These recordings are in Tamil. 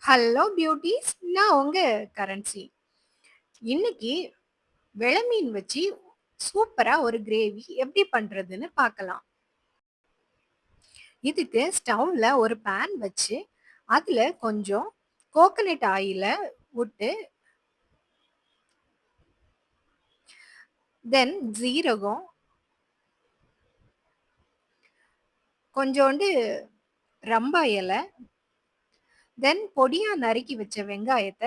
Hello beauties! நான் உங்க கரன்சி. இன்னைக்கு வெல மீன் வச்சு சூப்பரா ஒரு கிரேவி எப்படி பண்றதுன்னு பார்க்கலாம். இதுக்கு ஸ்டவ்ல ஒரு பேன் வச்சு, அதுல கொஞ்சம் கோகனட் ஆயில விட்டு, தென் ஜீரகம், கொஞ்சோண்டு ரம்பா இல, தென் பொடியா நறுக்கி வச்ச வெங்காயத்த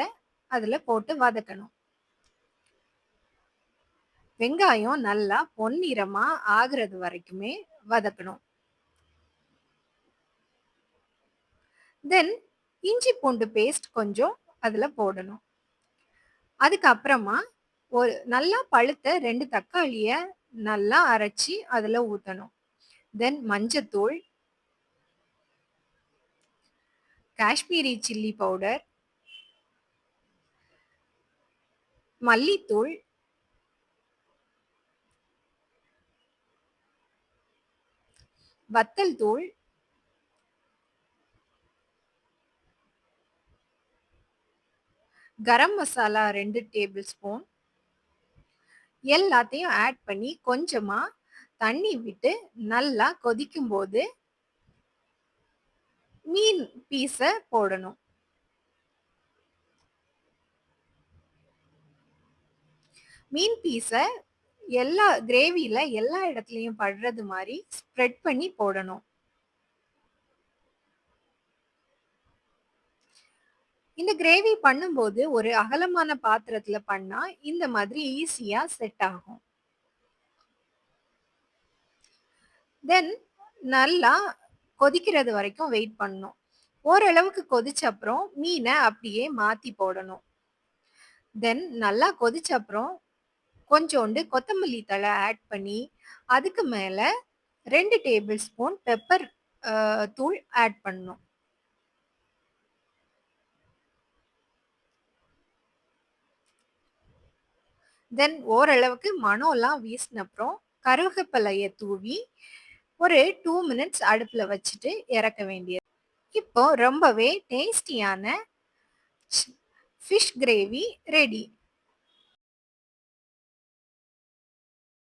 அதுல போட்டு வதக்கணும். வெங்காயம் நல்லா பொன்னிறமா ஆகுறது வரைக்குமே வதக்கணும். தென் இஞ்சி பூண்டு பேஸ்ட் கொஞ்சம் அதுல போடணும். அதுக்கப்புறமா ஒரு நல்லா பழுத்த 2 தக்காளிய நல்லா அரைச்சு அதுல ஊத்தணும். தென் மஞ்சத்தூள், காஷ்மீரி சில்லி பவுடர், மல்லித்தூள், வத்தல் தூள், கரம் மசாலா 2 டேபிள் ஸ்பூன் எல்லாத்தையும் ஆட் பண்ணி கொஞ்சமா தண்ணி விட்டு நல்லா கொதிக்கும்போது மீன் பீஸ போடணும். மீன் பீஸ எல்லா கிரேவில எல்லா இடத்துலயும் படுறது மாரி ஸ்ப்ரெட் பண்ணி போடணும். இந்த கிரேவி பண்ணும்போது ஒரு அகலமான பாத்திரத்துல பண்ணா இந்த மாதிரி ஈஸியா செட் ஆகும். தென் நல்லா கொதிக்கிறது வரைக்கும் வெயிட் பண்ணணும். ஓரளவுக்கு கொதிச்ச அப்புறம் மீன அப்படியே மாத்தி போடணும். தென் நல்லா கொதிச்ச அப்புறம் கொஞ்சோண்டு கொத்தமல்லி தழை ஆட் பண்ணி, அதுக்கு மேல 2 டேபிள் ஸ்பூன் பெப்பர் தூள் ஆட் பண்ணணும். தென் ஓரளவுக்கு மணம்லாம் வீசின அப்புறம் கருவேப்பிலைய தூவி ஒரு 2 மினிட்ஸ் அடுப்புல வச்சுட்டு இறக்க வேண்டியது. இப்போ ரொம்பவே டேஸ்டியான ஃபிஷ் கிரேவி ரெடி.